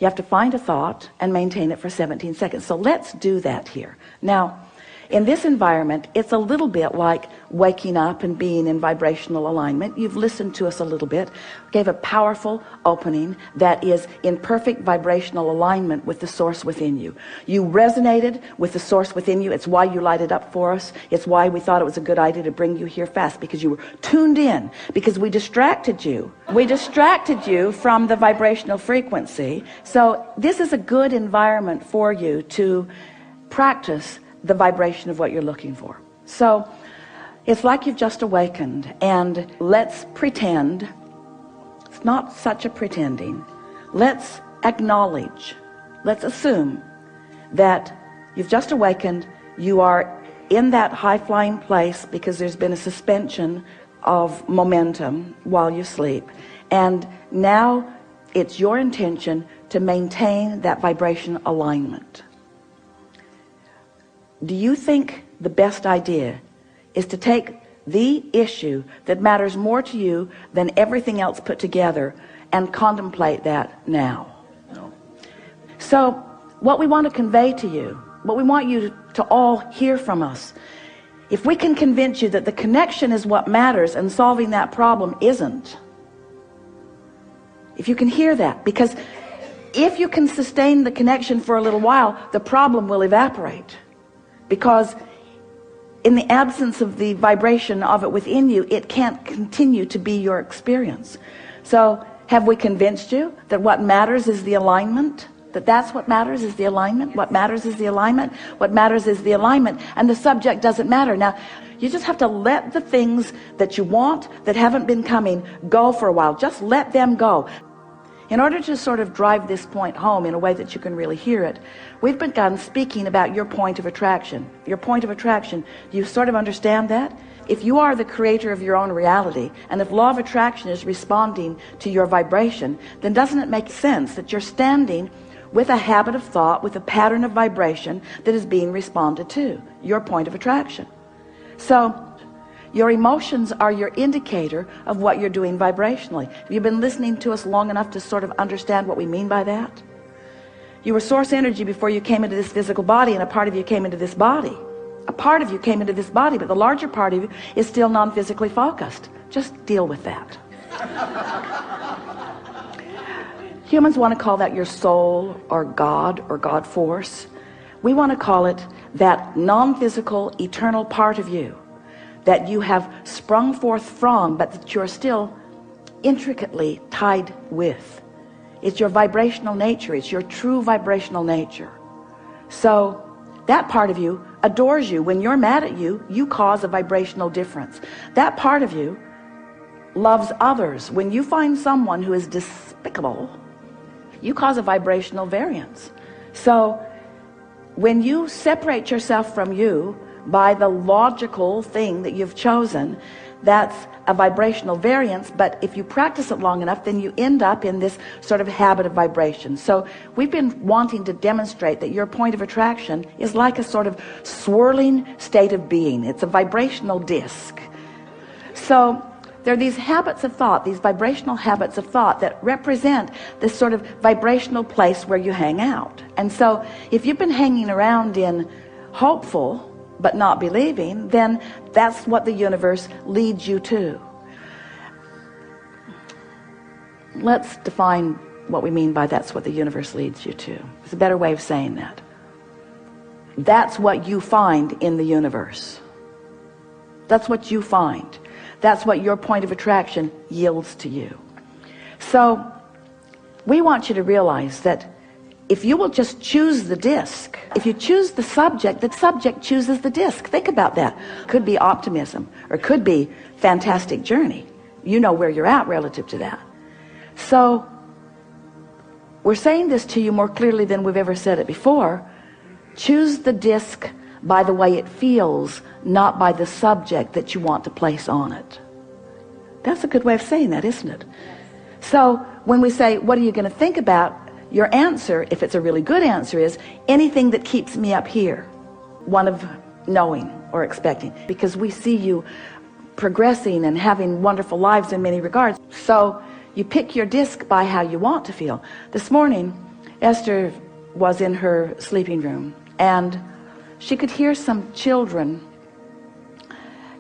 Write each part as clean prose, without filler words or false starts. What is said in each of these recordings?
You have to find a thought and maintain it for 17 seconds. So let's do that here. Now, in this environment, it's a little bit like waking up and being in vibrational alignment. You've listened to us a little bit, gave a powerful opening that is in perfect vibrational alignment with the source within you. You resonated with the source within you. It's why you lighted up for us. It's why we thought it was a good idea to bring you here fast, because you were tuned in, because we distracted you. We distracted you from the vibrational frequency. So this is a good environment for you to practice the vibration of what you're looking for. So it's like you've just awakened, and let's pretend, it's not such a pretending, let's acknowledge, let's assume that you've just awakened, you are in that high-flying place because there's been a suspension of momentum while you sleep, and now it's your intention to maintain that vibration alignment. Do you think the best idea is to take the issue that matters more to you than everything else put together and contemplate that now? No. So what we want to convey to you, what we want you to all hear from us, if we can convince you that the connection is what matters and solving that problem isn't, if you can hear that, because if you can sustain the connection for a little while, the problem will evaporate. Because in the absence of the vibration of it within you, it can't continue to be your experience. So have we convinced you that what matters is the alignment? That that's what matters is the alignment? What matters is the alignment? What matters is the alignment, and the subject doesn't matter. Now, you just have to let the things that you want that haven't been coming go for a while. Just let them go. In order to sort of drive this point home in a way that you can really hear it, we've begun speaking about your point of attraction. Your point of attraction, do you sort of understand that? If you are the creator of your own reality, and if law of attraction is responding to your vibration, then doesn't it make sense that you're standing with a habit of thought, with a pattern of vibration that is being responded to, your point of attraction? So your emotions are your indicator of what you're doing vibrationally. Have you been listening to us long enough to sort of understand what we mean by that? You were source energy before you came into this physical body, and a part of you came into this body. A part of you came into this body, but the larger part of you is still non-physically focused. Just deal with that. Humans want to call that your soul or God force. We want to call it that non-physical eternal part of you that you have sprung forth from, but that you're still intricately tied with. It's your vibrational nature. It's your true vibrational nature. So that part of you adores you. When you're mad at you, you cause a vibrational difference. That part of you loves others. When you find someone who is despicable, you cause a vibrational variance. So when you separate yourself from you by the logical thing that you've chosen, that's a vibrational variance. But if you practice it long enough, then you end up in this sort of habit of vibration. So we've been wanting to demonstrate that your point of attraction is like a sort of swirling state of being. It's a vibrational disc. So there are these habits of thought, these vibrational habits of thought that represent this sort of vibrational place where you hang out. And so if you've been hanging around in hopeful but not believing, then that's what the universe leads you to. Let's define what we mean by that's what the universe leads you to. It's a better way of saying that. That's what you find in the universe. That's what you find. That's what your point of attraction yields to you. So we want you to realize that if you will just choose the disc, if you choose the subject chooses the disc. Think about that. Could be optimism, or could be fantastic journey. You know where you're at relative to that. So we're saying this to you more clearly than we've ever said it before. Choose the disc by the way it feels, not by the subject that you want to place on it. That's a good way of saying that, isn't it? So when we say, what are you going to think about? Your answer, if it's a really good answer, is anything that keeps me up here. One of knowing or expecting, because we see you progressing and having wonderful lives in many regards. So you pick your disc by how you want to feel. This morning, Esther was in her sleeping room, and she could hear some children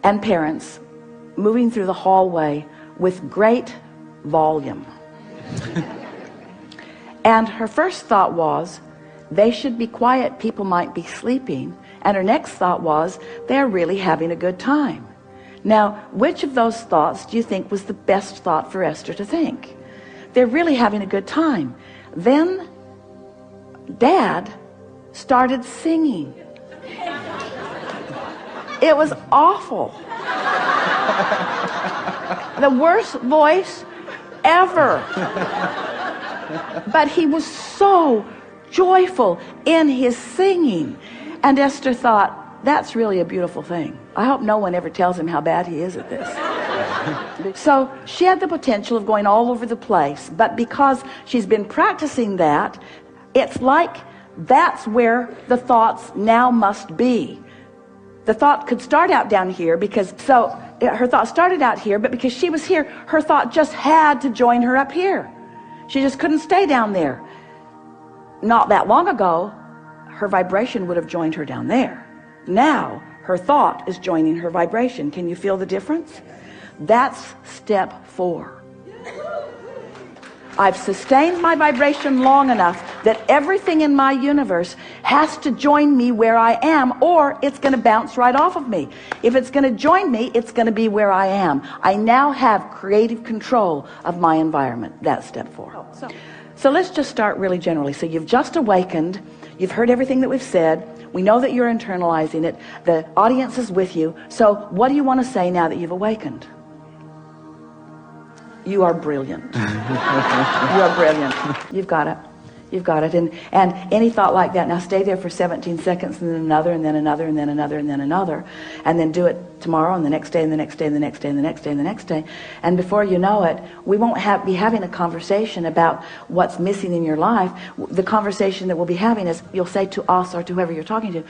and parents moving through the hallway with great volume. And her first thought was, they should be quiet, people might be sleeping. And her next thought was, they're really having a good time. Now, which of those thoughts do you think was the best thought for Esther to think? They're really having a good time. Then Dad started singing. It was awful. The worst voice ever. But he was so joyful in his singing. And Esther thought, that's really a beautiful thing. I hope no one ever tells him how bad he is at this. So she had the potential of going all over the place, but because she's been practicing that, it's like that's where the thoughts now must be. The thought could start out down here because, so her thought started out here, but because she was here, her thought just had to join her up here. She just couldn't stay down there. Not that long ago, her vibration would have joined her down there. Now, her thought is joining her vibration. Can you feel the difference? That's step 4. I've sustained my vibration long enough that everything in my universe has to join me where I am, or it's going to bounce right off of me. If it's going to join me, it's going to be where I am. I now have creative control of my environment. That's step 4. So let's just start really generally. So you've just awakened. You've heard everything that we've said. We know that you're internalizing it. The audience is with you. So what do you want to say now that you've awakened? You are brilliant. You are brilliant. You've got it. You've got it. And any thought like that, now stay there for 17 seconds, and then another, and then another, and then another, and then another. And then do it tomorrow, and the next day, and the next day, and the next day, and the next day, and the next day. And before you know it, we won't be having a conversation about what's missing in your life. The conversation that we'll be having is, you'll say to us or to whoever you're talking to,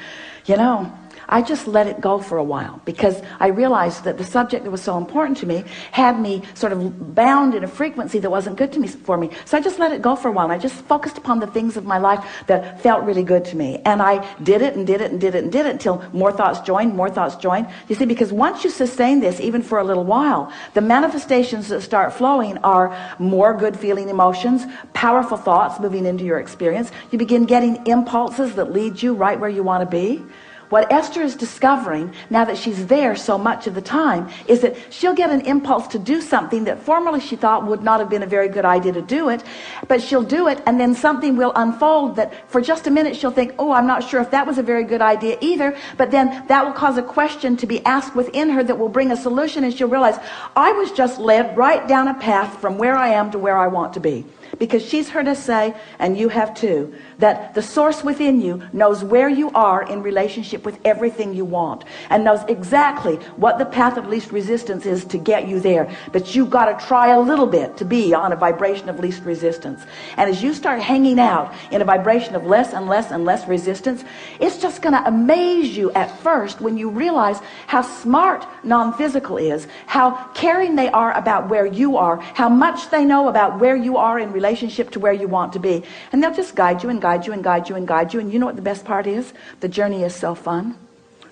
you know, I just let it go for a while because I realized that the subject that was so important to me had me sort of bound in a frequency that wasn't good to me for me. So I just let it go for a while, and I just focused upon the things of my life that felt really good to me. And I did it and did it and did it and did it until more thoughts joined, more thoughts joined. You see, because once you sustain this, even for a little while, the manifestations that start flowing are more good feeling emotions, powerful thoughts moving into your experience. You begin getting impulses that lead you right where you want to be. What Esther is discovering, now that she's there so much of the time, is that she'll get an impulse to do something that formerly she thought would not have been a very good idea to do it, but she'll do it, and then something will unfold that for just a minute she'll think, oh, I'm not sure if that was a very good idea either, but then that will cause a question to be asked within her that will bring a solution, and she'll realize, I was just led right down a path from where I am to where I want to be. Because she's heard us say, and you have too, that the source within you knows where you are in relationship with everything you want, and knows exactly what the path of least resistance is to get you there. But you've got to try a little bit to be on a vibration of least resistance. And as you start hanging out in a vibration of less and less and less resistance, it's just going to amaze you at first when you realize how smart non-physical is, how caring they are about where you are, how much they know about where you are in relationship to where you want to be. And they'll just guide you and guide you and guide you and guide you. And you know what the best part is? The journey is so fun.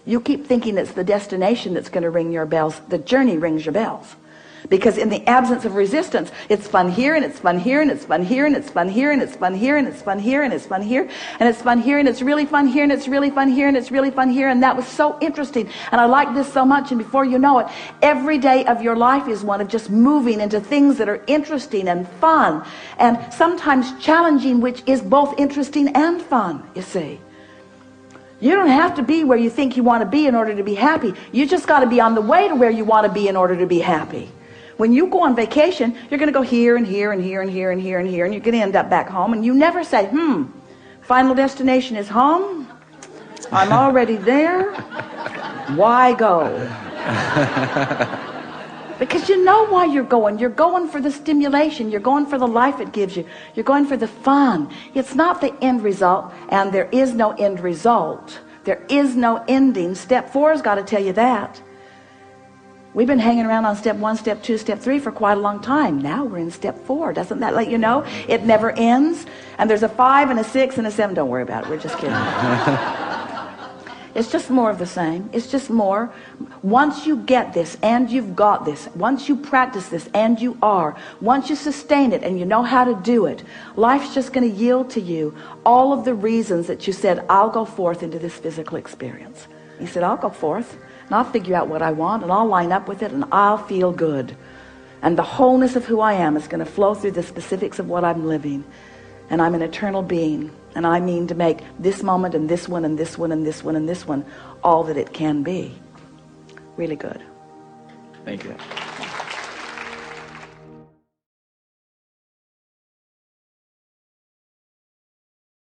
You keep thinking it's the destination that's going to ring your bells. The journey rings your bells. Because in the absence of resistance, it's fun here, and it's fun here, and it's fun here, and it's fun here, and it's fun here, and it's fun here, and it's fun here, and it's fun here, and it's really fun here, and it's really fun here, and it's really fun here. And that was so interesting, and I like this so much. And before you know it, every day of your life is one of just moving into things that are interesting and fun, and sometimes challenging, which is both interesting and fun, you see. You don't have to be where you think you want to be in order to be happy. You just got to be on the way to where you want to be in order to be happy. When you go on vacation, you're going to go here and here and here and here and here and here, and you're going to end up back home, and you never say, final destination is home. I'm already there. Why go? Because you know why you're going. You're going for the stimulation. You're going for the life it gives you. You're going for the fun. It's not the end result, and there is no end result. There is no ending. Step 4 has got to tell you that. We've been hanging around on step 1, step 2, step 3 for quite a long time. Now we're in step 4. Doesn't that let you know? It never ends. And there's a 5 and a 6 and a 7. Don't worry about it. We're just kidding. It's just more of the same. It's just more. Once you get this and you've got this, once you practice this and you are, once you sustain it and you know how to do it, life's just going to yield to you all of the reasons that you said, I'll go forth into this physical experience. You said, I'll go forth and I'll figure out what I want and I'll line up with it and I'll feel good. And the wholeness of who I am is going to flow through the specifics of what I'm living. And I'm an eternal being. And I mean to make this moment and this one and this one and this one and this one all that it can be. Really good. Thank you.